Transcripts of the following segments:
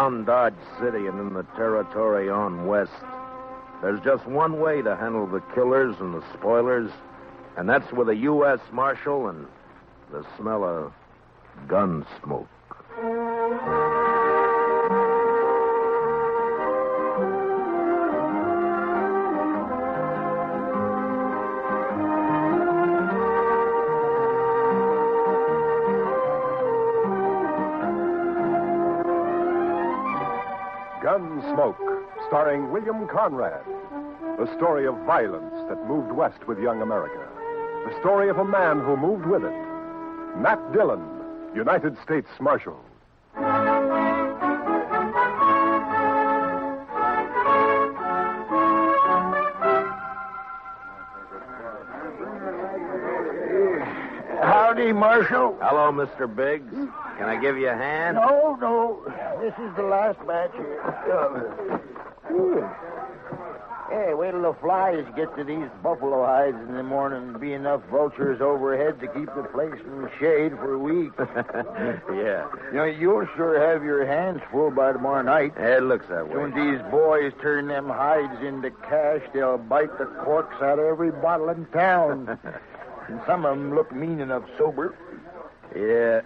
around Dodge City and in the territory on west, there's just one way to handle the killers and the spoilers, and that's with a U.S. Marshal and the smell of gun smoke. Gunsmoke, starring William Conrad. The story of violence that moved west with young America. The story of a man who moved with it. Matt Dillon, United States Marshal. Howdy, Marshal. Hello, Mr. Biggs. Can I give you a hand? No. This is the last batch here. Hey, wait till the flies get to these buffalo hides in the morning. Be enough vultures overhead to keep the place in the shade for a week. Yeah. You'll sure have your hands full by tomorrow night. It looks that way. When these boys turn them hides into cash, they'll bite the corks out of every bottle in town. And some of them look mean enough sober. Yeah.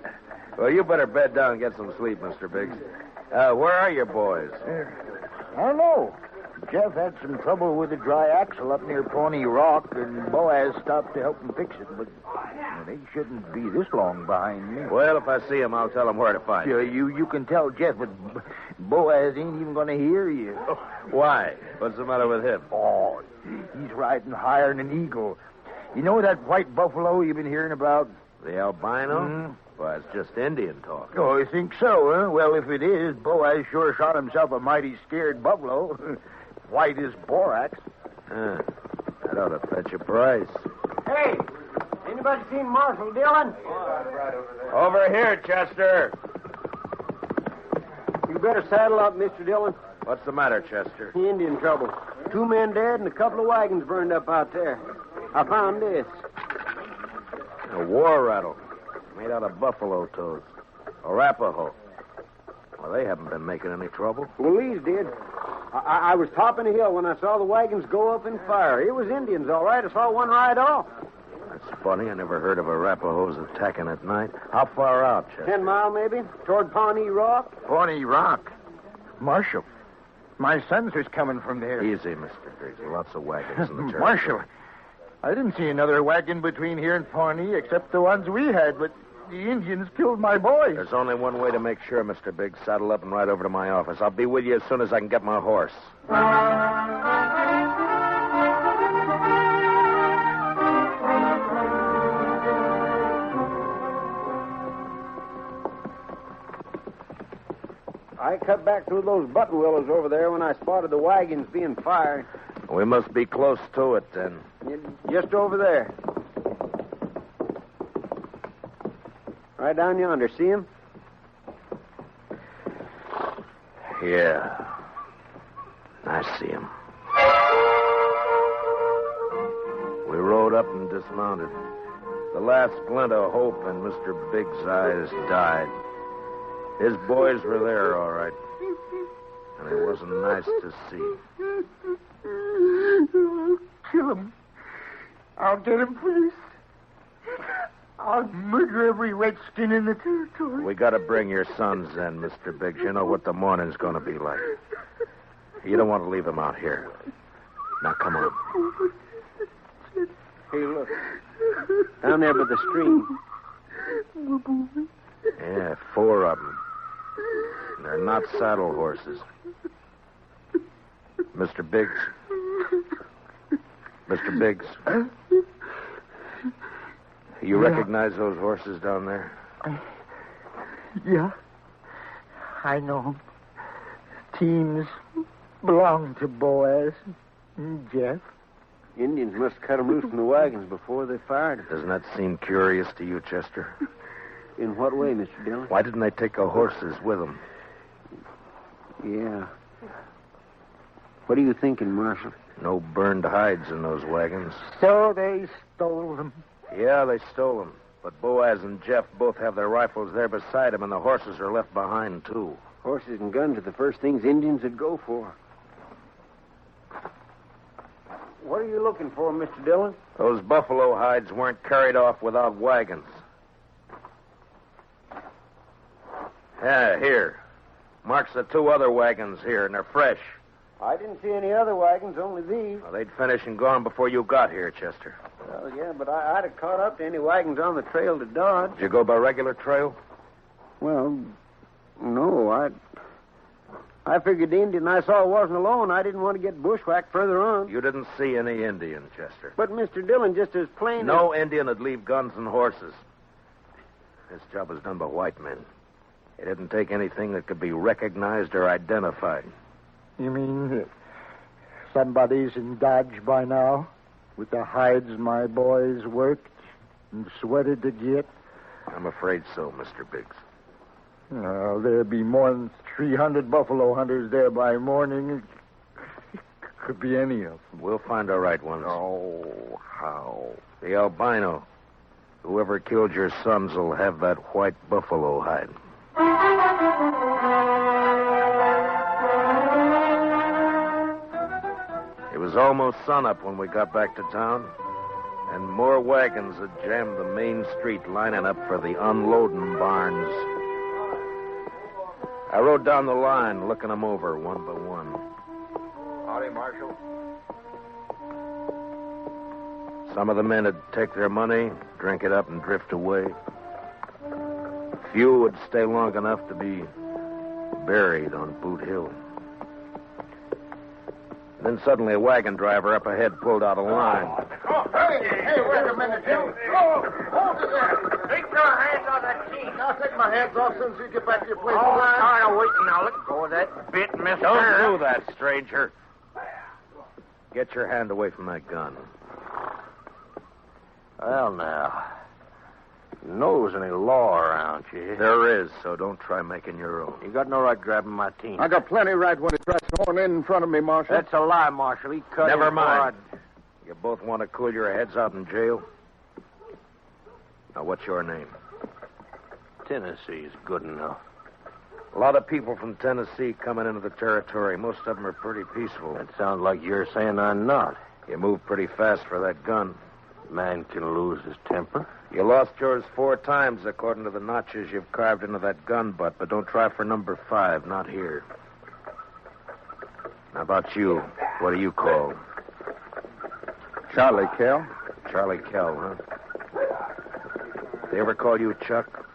Well, you better bed down and get some sleep, Mr. Biggs. Where are your boys? I don't know. Jeff had some trouble with a dry axle up near Pawnee Rock, and Boaz stopped to help him fix it, but they shouldn't be this long behind me. Well, if I see him, I'll tell him where to find you. You can tell Jeff, but Boaz ain't even going to hear you. Why? What's the matter with him? Oh, he's riding higher than an eagle. You know that white buffalo you've been hearing about? The albino? Mm-hmm. Well, it's just Indian talk. Oh, you think so, huh? Well, if it is, Boaz sure shot himself a mighty scared buffalo. White as borax. That ought to fetch a price. Hey, anybody seen Marshal Dillon? Over here, Chester. You better saddle up, Mr. Dillon. What's the matter, Chester? Indian trouble. 2 men dead and a couple of wagons burned up out there. I found this. A war rattle made out of buffalo toes. Arapaho. Well, they haven't been making any trouble. Well, these did. I was topping a hill when I saw the wagons go up in fire. It was Indians, all right. I saw one ride off. That's funny. I never heard of Arapahoes attacking at night. How far out, Chester? 10 mile, maybe, toward Pawnee Rock. Pawnee Rock? Marshal, my sons was coming from there. Easy, Mr. Biggs. Lots of wagons in the territory. Marshal, I didn't see another wagon between here and Pawnee except the ones we had, but the Indians killed my boys. There's only one way to make sure, Mr. Biggs. Saddle up and ride over to my office. I'll be with you as soon as I can get my horse. I cut back through those button willows over there when I spotted the wagons being fired. We must be close to it, then. Just over there. Right down yonder. See him? Yeah. I see him. We rode up and dismounted. The last glint of hope in Mr. Biggs' eyes died. His boys were there, all right. And it wasn't nice to see. I'll kill him. I'll get him for this. I'll murder every redskin in the territory. We got to bring your sons in, Mr. Biggs. You know what the morning's going to be like. You don't want to leave them out here. Now, come on. Hey, look. Down there by the stream. Yeah, 4 of them. They're not saddle horses. Mr. Biggs. Mr. Biggs. You recognize those horses down there? Yeah. I know them. Teams belong to Boaz and Jeff. Indians must cut them loose from the wagons before they fired. Doesn't that seem curious to you, Chester? In what way, Mr. Dillon? Why didn't they take the horses with them? Yeah. What are you thinking, Marshal? No burned hides in those wagons. So they stole them. Yeah, they stole them. But Boaz and Jeff both have their rifles there beside them, and the horses are left behind, too. Horses and guns are the first things Indians would go for. What are you looking for, Mr. Dillon? Those buffalo hides weren't carried off without wagons. Yeah, here. Marks the 2 other wagons here, and they're fresh. I didn't see any other wagons, only these. Well, they'd finished and gone before you got here, Chester. Well, yeah, but I'd have caught up to any wagons on the trail to Dodge. Did you go by regular trail? Well, no, I figured the Indian I saw wasn't alone. I didn't want to get bushwhacked further on. You didn't see any Indian, Chester. But, Mr. Dillon, just as plain No Indian would leave guns and horses. This job was done by white men. They didn't take anything that could be recognized or identified. You mean somebody's in Dodge by now? With the hides my boys worked and sweated to get? I'm afraid so, Mr. Biggs. Well, there'd be more than 300 buffalo hunters there by morning. Could be any of them. We'll find the right ones. Oh, how? The albino. Whoever killed your sons will have that white buffalo hide. It was almost sunup when we got back to town, and more wagons had jammed the main street lining up for the unloading barns. I rode down the line, looking them over one by one. Howdy, Marshal. Some of the men would take their money, drink it up, and drift away. Few would stay long enough to be buried on Boot Hill. Then suddenly a wagon driver up ahead pulled out a line. Oh, hey, wait a minute, Jim. Oh, hold it there. Take your hands on that team. I'll take my hands off as soon as you get back to your place. Oh, I'm tired of waiting now. Let go of that bit, mister. Don't do that, stranger. Get your hand away from that gun. Well, now, knows any law around you. There is, so don't try making your own. You got no right grabbing my team. I got plenty right when he tries to horn in front of me, Marshal. That's a lie, Marshal. He cut Never his mind. blood. You both want to cool your heads out in jail? Now, what's your name? Tennessee's good enough. A lot of people from Tennessee coming into the territory. Most of them are pretty peaceful. That sounds like you're saying I'm not. You move pretty fast for that gun. Man can lose his temper. You lost yours 4 times, according to the notches you've carved into that gun butt, but don't try for number 5, not here. How about you? What do you call? Charlie Kell. Charlie Kell, huh? They ever call you Chuck?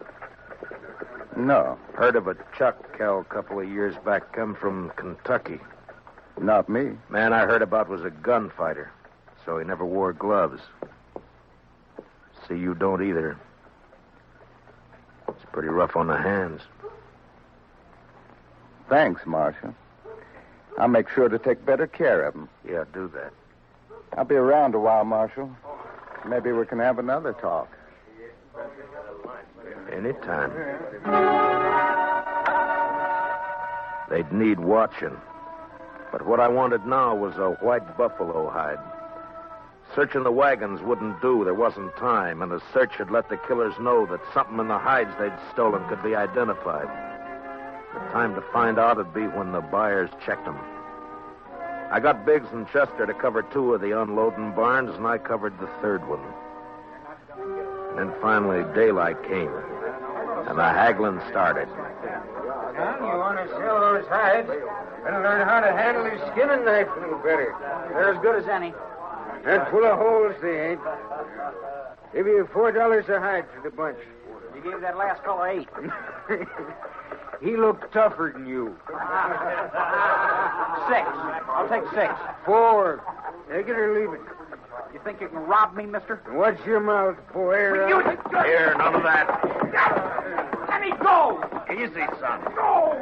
No, Heard of a Chuck Kell a couple of years back, come from Kentucky. not me. Man I heard about was a gunfighter, so he never wore gloves. See, you don't either. It's pretty rough on the hands. Thanks, Marshal. I'll make sure to take better care of him. Yeah, do that. I'll be around a while, Marshal. Maybe we can have another talk. Anytime. They'd need watching. But what I wanted now was a white buffalo hide. Searching the wagons wouldn't do. There wasn't time, and a search had let the killers know that something in the hides they'd stolen could be identified. The time to find out would be when the buyers checked them. I got Biggs and Chester to cover 2 of the unloading barns, and I covered the 3rd one. And then finally daylight came, and the haggling started. Son, you want to sell those hides? Better learn how to handle your skinning knife a little better. They're as good as any. They're full of holes, they ain't. Give you $4 a hide for the bunch. You gave that last fellow 8. He looked tougher than you. 6. I'll take 6. 4. Take it or leave it. You think you can rob me, mister? Watch your mouth, boy. Here, none of that. Let me go! Easy, son. Go!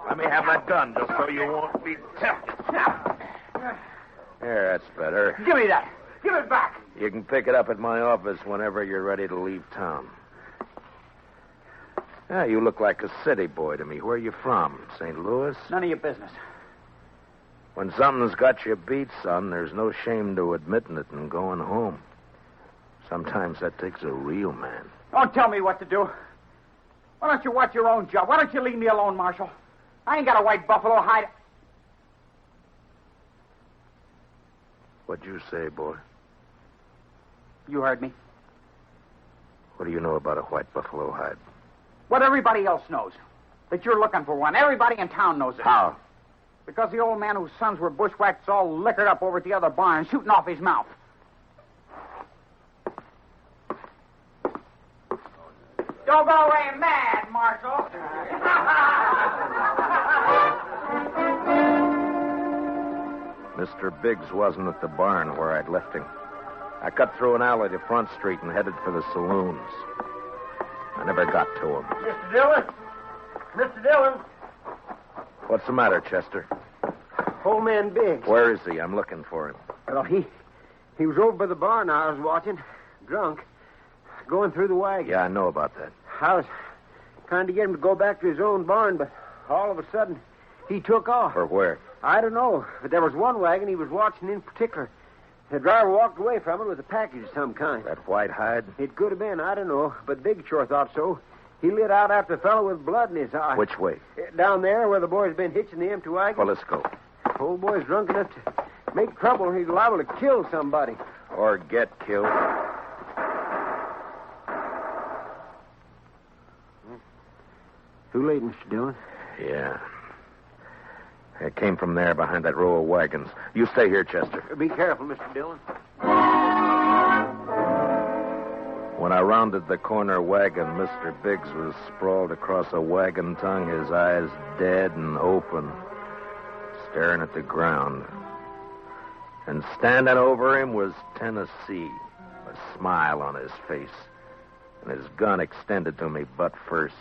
Let me have that gun just so you won't be tempted. There, that's better. Give me that. Give it back. You can pick it up at my office whenever you're ready to leave town. Yeah, you look like a city boy to me. Where are you from? St. Louis? None of your business. When something's got you beat, son, there's no shame to admitting it and going home. Sometimes that takes a real man. Don't tell me what to do. Why don't you watch your own job? Why don't you leave me alone, Marshal? I ain't got a white buffalo hide. What'd you say, boy? You heard me. What do you know about a white buffalo hide? What everybody else knows. That you're looking for one. Everybody in town knows it. How? Because the old man whose sons were bushwhacked is all liquored up over at the other barn, shooting off his mouth. Don't go away mad, Marshal. Mr. Biggs wasn't at the barn where I'd left him. I cut through an alley to Front Street and headed for the saloons. I never got to him. Mr. Dillon? Mr. Dillon? What's the matter, Chester? Old man Biggs. Where is he? I'm looking for him. Well, he was over by the barn I was watching, drunk, going through the wagon. Yeah, I know about that. I was trying to get him to go back to his own barn, but all of a sudden, he took off. For where? I don't know, but there was one wagon he was watching in particular. The driver walked away from it with a package of some kind. That white hide? It could have been, I don't know, but Big sure thought so. He lit out after the fellow with blood in his eye. Which way? Down there where the boy's been hitching the empty wagon. Well, let's go. Old boy's drunk enough to make trouble. He's liable to kill somebody. Or get killed. Too late, Mr. Dillon. Yeah. It came from there behind that row of wagons. You stay here, Chester. Be careful, Mr. Dillon. When I rounded the corner wagon, Mr. Biggs was sprawled across a wagon tongue, his eyes dead and open, staring at the ground. And standing over him was Tennessee, a smile on his face, and his gun extended to me butt first.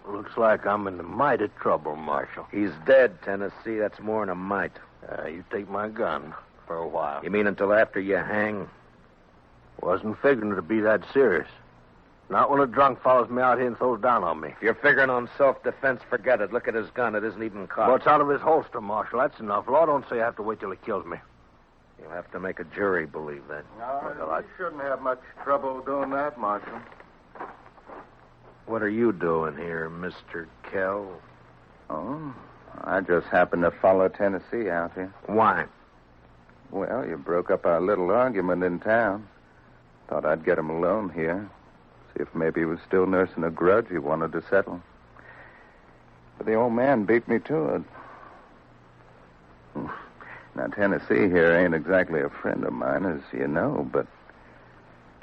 Looks like I'm in the mighty trouble, Marshal. He's dead, Tennessee. That's more than a mite. You take my gun for a while. You mean until after you hang? Wasn't figuring to be that serious. Not when a drunk follows me out here and throws down on me. If you're figuring on self-defense, forget it. Look at his gun. It isn't even cocked. Well, it's out of his holster, Marshal. That's enough. Law don't say I have to wait till he kills me. You'll have to make a jury believe that. No, you shouldn't have much trouble doing that, Marshal. What are you doing here, Mr. Kell? Oh, I just happened to follow Tennessee out here. Why? Well, you broke up our little argument in town. Thought I'd get him alone here. See if maybe he was still nursing a grudge he wanted to settle. But the old man beat me to it. Now, Tennessee here ain't exactly a friend of mine, as you know, but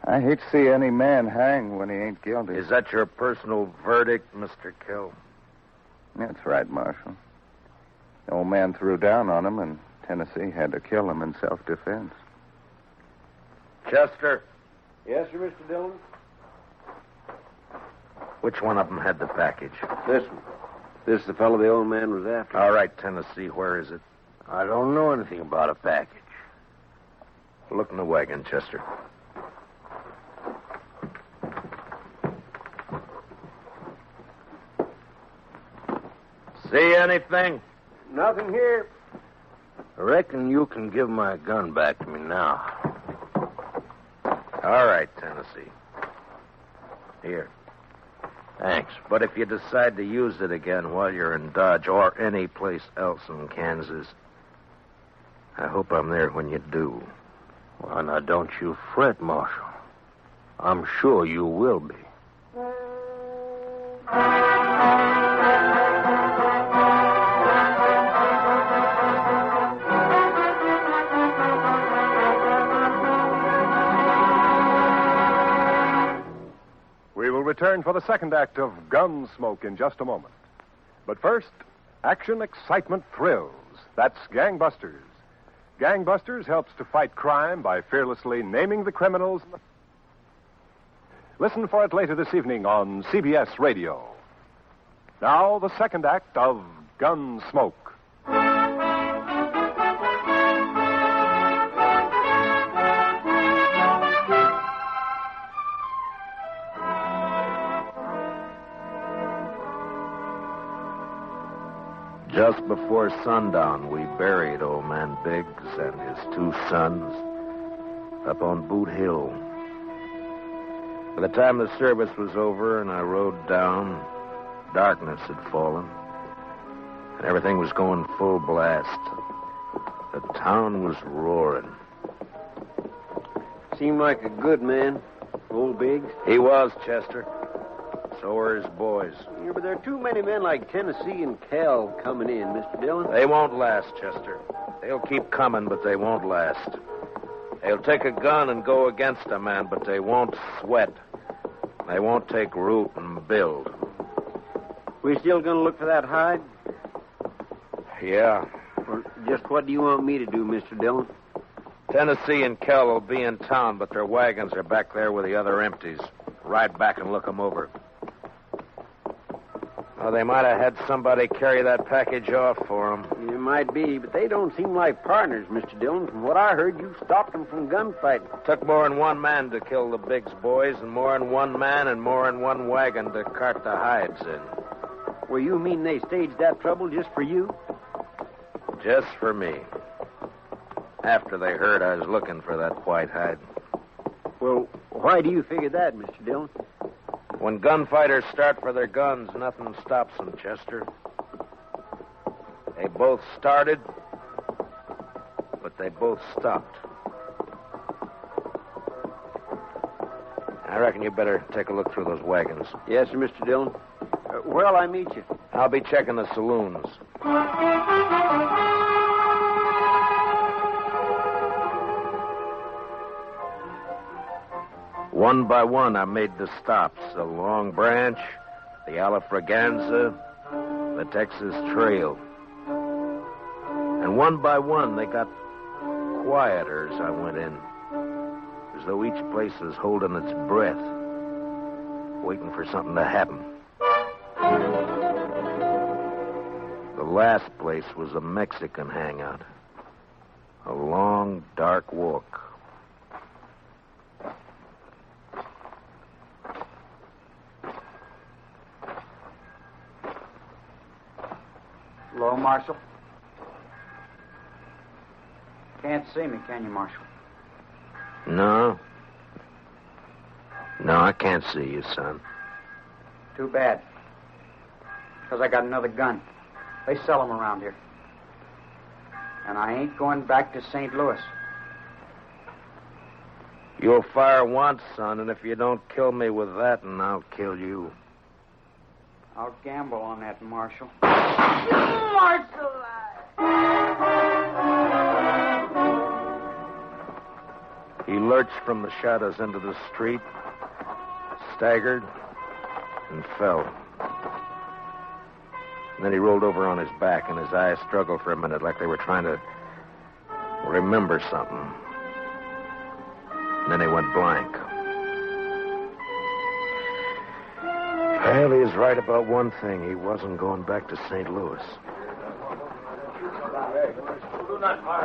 I hate to see any man hang when he ain't guilty. Is that your personal verdict, Mr. Kell? That's right, Marshal. The old man threw down on him, and Tennessee had to kill him in self-defense. Chester, Yes, sir, Mr. Dillon? which one of them had the package? This one. This is the fellow the old man was after. All right, Tennessee, where is it? I don't know anything about a package. Look in the wagon, Chester. See anything? Nothing here. I reckon you can give my gun back to me now. All right, Tennessee. Here. Thanks. But if you decide to use it again while you're in Dodge or any place else in Kansas, I hope I'm there when you do. Well, now, don't you fret, Marshal. I'm sure you will be. We will return for the second act of Gunsmoke in just a moment. But first, action, excitement, thrills. That's Gangbusters. Gangbusters helps to fight crime by fearlessly naming the criminals. Listen for it later this evening on CBS Radio. Now, the second act of Gunsmoke. Just before sundown, we buried old man Biggs and his two sons up on Boot Hill. By the time the service was over and I rode down, darkness had fallen, Everything was going full blast. The town was roaring. Seemed like a good man, old Biggs. He was, Chester. So were his boys. Yeah, but there are too many men like Tennessee and Cal coming in, Mr. Dillon. They won't last, Chester. They'll keep coming, but they won't last. They'll take a gun and go against a man, but they won't sweat. They won't take root and build. We still going to look for that hide? Yeah. Or just what do you want me to do, Mr. Dillon? Tennessee and Kell will be in town, but their wagons are back there with the other empties. Ride back and look them over. Oh, they might have had somebody carry that package off for them. It might be, but they don't seem like partners, Mr. Dillon. From what I heard, you stopped them from gunfighting. Took more than one man to kill the Biggs boys, and more than one man and more than one wagon to cart the hides in. Well, you mean they staged that trouble just for you? Just for me. After they heard I was looking for that white hide. Well, why do you figure that, Mr. Dillon? When gunfighters start for their guns, nothing stops them, Chester. They both started, but they both stopped. I reckon you better take a look through those wagons. Yes, sir, Mr. Dillon. Where'll I meet you? I'll be checking the saloons. One by one, I made the stops. The Long Branch, the Alafraganza, the Texas Trail. And one by one, they got quieter as I went in. As though each place was holding its breath, waiting for something to happen. The last place was a Mexican hangout. A long, dark walk. Hello, Marshal. Can't see me, can you, Marshal? No. No, I can't see you, son. Too bad. Because I got another gun. They sell them around here. And I ain't going back to St. Louis. You'll fire once, son, and if you don't kill me with that, and I'll kill you. I'll gamble on that, Marshal. Marshal! He lurched from the shadows into the street, staggered, and fell. And then he rolled over on his back, and his eyes struggled for a minute like they were trying to remember something. And then he went blank. Well, he was right about one thing. He wasn't going back to St. Louis.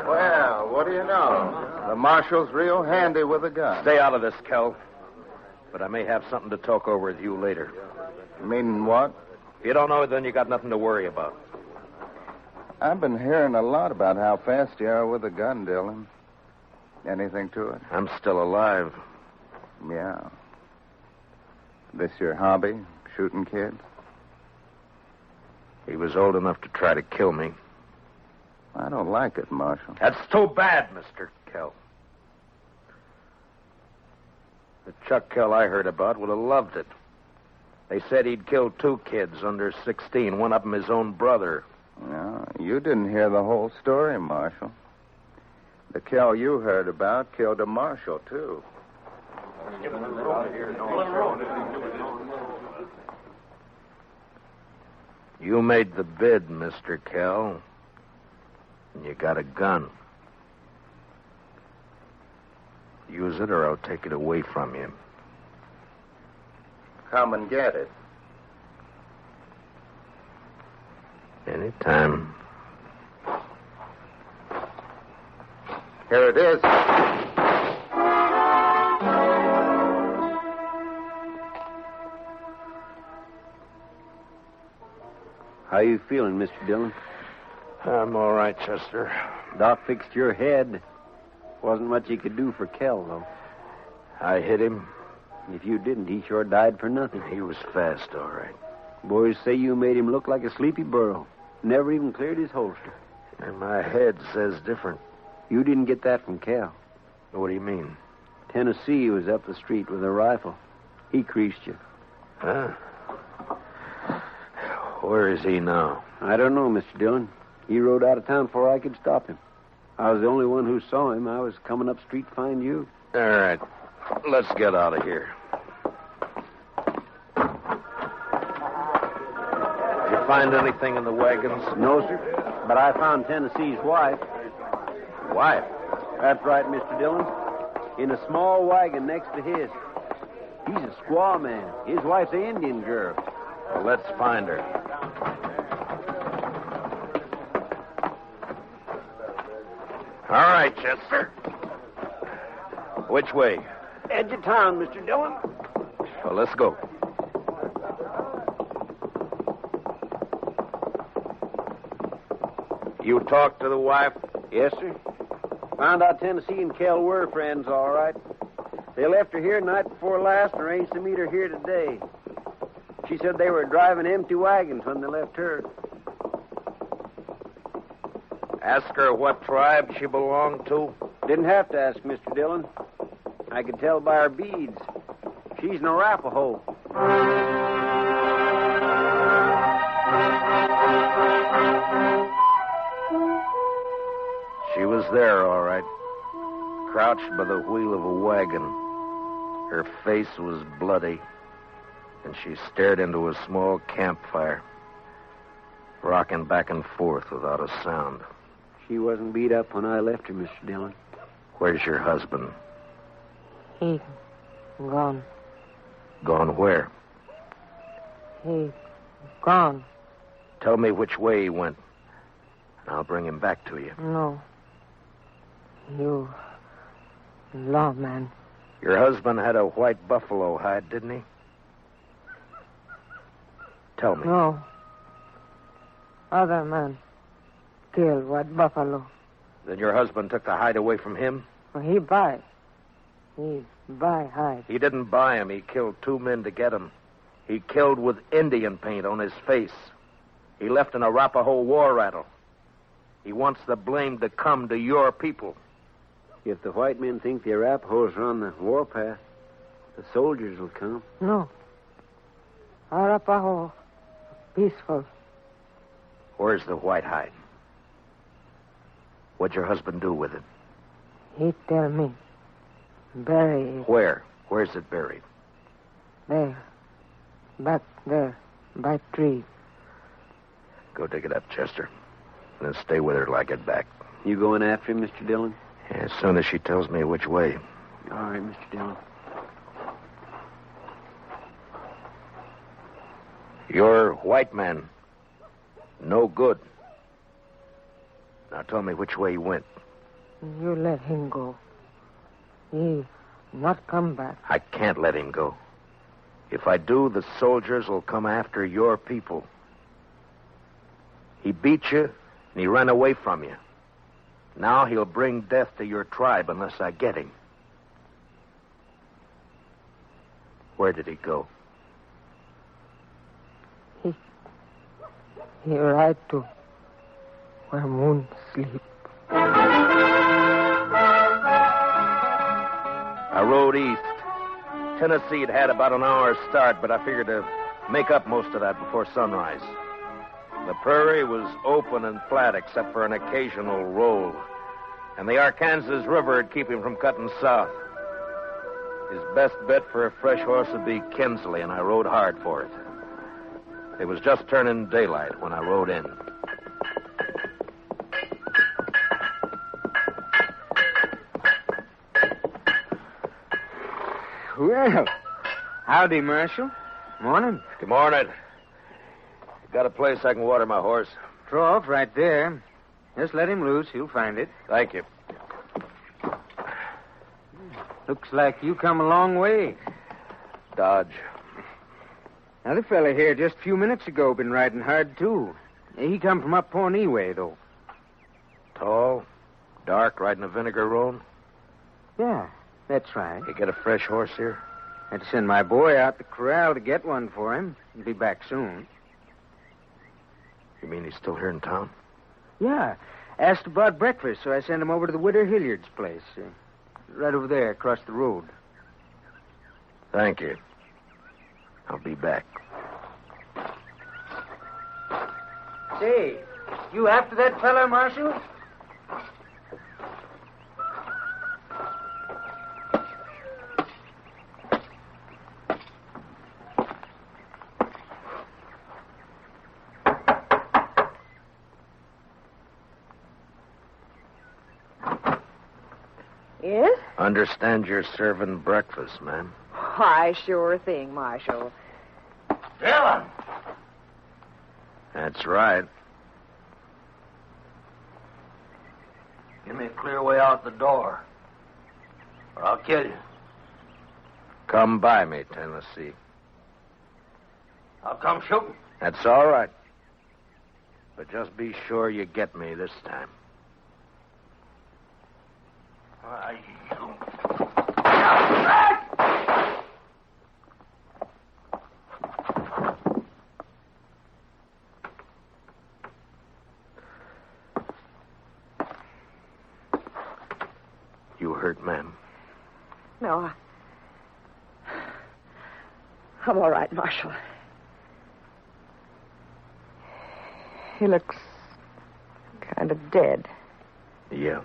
Well, what do you know? The marshal's real handy with a gun. Stay out of this, Kel. But I may have something to talk over with you later. Meaning what? If you don't know, then you got nothing to worry about. I've been hearing a lot about how fast you are with a gun, Dillon. Anything to it? I'm still alive. Yeah. This your hobby, shooting kids? He was old enough to try to kill me. I don't like it, Marshal. That's too bad, Mr. Kell. The Chuck Kell I heard about would have loved it. They said he'd killed 2 kids under 16, one of them his own brother. No, you didn't hear the whole story, Marshal. The Kell you heard about killed a marshal, too. You made the bid, Mr. Kell. And you got a gun. Use it or I'll take it away from you. Come and get it. Anytime. Here it is. How you feeling, Mr. Dillon? I'm all right, Chester. Doc fixed your head. Wasn't much he could do for Kell, though. I hit him. If you didn't, he sure died for nothing. He was fast, all right. Boys say you made him look like a sleepy burro. Never even cleared his holster. And my head says different. You didn't get that from Cal. What do you mean? Tennessee was up the street with a rifle. He creased you. Huh? Where is he now? I don't know, Mr. Dillon. He rode out of town before I could stop him. I was the only one who saw him. I was coming up street to find you. All right. Let's get out of here. Did you find anything in the wagons? No, sir. But I found Tennessee's wife. Wife? That's right, Mr. Dillon. In a small wagon next to his. He's a squaw man. His wife's an Indian girl. Well, let's find her. All right, Chester. Which way? Edge of town, Mr. Dillon. Well, let's go. You talked to the wife? Yes, sir. Found out Tennessee and Kel were friends, all right. They left her here night before last and arranged to meet her here today. She said they were driving empty wagons when they left her. Ask her what tribe she belonged to? Didn't have to ask, Mr. Dillon. I could tell by her beads. She's an Arapaho. She was there, all right. Crouched by the wheel of a wagon. Her face was bloody, and she stared into a small campfire, rocking back and forth without a sound. She wasn't beat up when I left her, Mr. Dillon. Where's your husband? He gone. Gone where? He gone. Tell me which way he went, and I'll bring him back to you. No. You lawman. Your husband had a white buffalo hide, didn't he? Tell me. No. Other man killed white buffalo. Then your husband took the hide away from him? He buy. He buy hide. He didn't buy him. He killed 2 men to get him. He killed with Indian paint on his face. He left an Arapaho war rattle. He wants the blame to come to your people. If the white men think the Arapahoes are on the warpath, the soldiers will come. No. Arapaho peaceful. Where's the white hide? What'd your husband do with it? He tell me. Bury it. Where? Where's it buried? There. Back there. By tree. Go dig it up, Chester. And then stay with her till I get back. You going after him, Mr. Dillon? As soon as she tells me which way. All right, Mr. Dillon. You're white man. No good. Now tell me which way he went. You let him go. He not come back. I can't let him go. If I do, the soldiers will come after your people. He beat you, and he ran away from you. Now he'll bring death to your tribe unless I get him. Where did he go? He ride to where moon sleep. I rode east. Tennessee had about an hour's start, but I figured to make up most of that before sunrise. The prairie was open and flat except for an occasional roll, and the Arkansas River would keep him from cutting south. His best bet for a fresh horse would be Kinsley, and I rode hard for it. It was just turning daylight when I rode in. Well, howdy, Marshal. Morning. Good morning. Got a place I can water my horse? Trough right there. Just let him loose. He'll find it. Thank you. Looks like you come a long way. Dodge. Another fella here just a few minutes ago been riding hard, too. He come from up Pawnee way, though. Tall, dark, riding a vinegar roan? Yeah, that's right. You get a fresh horse here? Had to send my boy out the corral to get one for him. He'll be back soon. You mean he's still here in town? Yeah. Asked about breakfast, so I sent him over to the Widow Hilliard's place. Right over there, across the road. Thank you. I'll be back. Say, you after that fella, Marshal? Yes? Understand you're serving breakfast, ma'am. Why, sure thing, Marshal. Dylan! That's right. Give me a clear way out the door, or I'll kill you. Come by me, Tennessee. I'll come shooting. That's all right. But just be sure you get me this time. You hurt, ma'am? No, I'm all right, Marshal. He looks kind of dead. Yeah.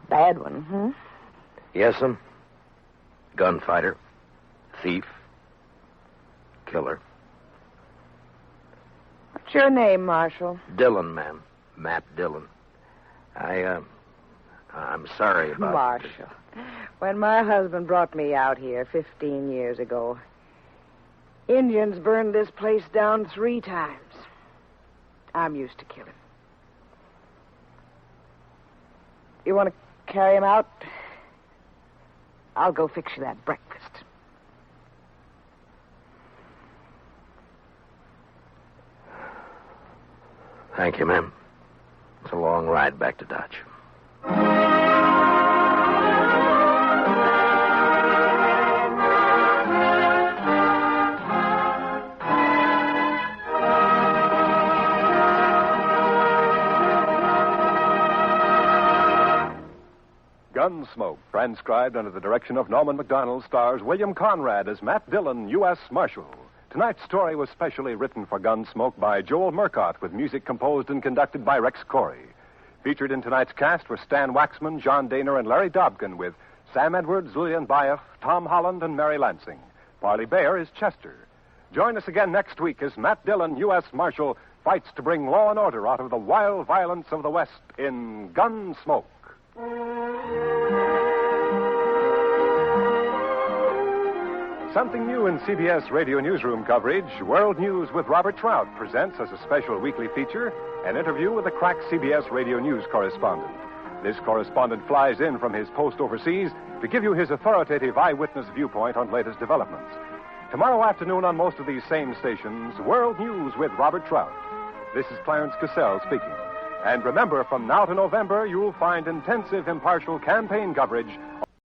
Bad one, huh? Yes'm. Gunfighter. Thief. Killer. What's your name, Marshal? Dillon, ma'am. Matt Dillon. I'm sorry about... Marshal. When my husband brought me out here 15 years ago, Indians burned this place down 3 times. I'm used to killing. You want to carry him out? I'll go fix you that breakfast. Thank you, ma'am. It's a long ride back to Dodge. Gunsmoke, transcribed under the direction of Norman MacDonald, stars William Conrad as Matt Dillon, U.S. Marshal. Tonight's story was specially written for Gunsmoke by Joel Murcott, with music composed and conducted by Rex Corey. Featured in tonight's cast were Stan Waxman, John Daner, and Larry Dobkin, with Sam Edwards, Lillian Baeff, Tom Holland, and Mary Lansing. Parley Bayer is Chester. Join us again next week as Matt Dillon, U.S. Marshal, fights to bring law and order out of the wild violence of the West in Gunsmoke. Something new in CBS Radio Newsroom coverage, World News with Robert Trout presents as a special weekly feature an interview with a crack CBS Radio News correspondent. This correspondent flies in from his post overseas to give you his authoritative eyewitness viewpoint on latest developments. Tomorrow afternoon on most of these same stations, World News with Robert Trout. This is Clarence Cassell speaking. And remember, from now to November, you'll find intensive, impartial campaign coverage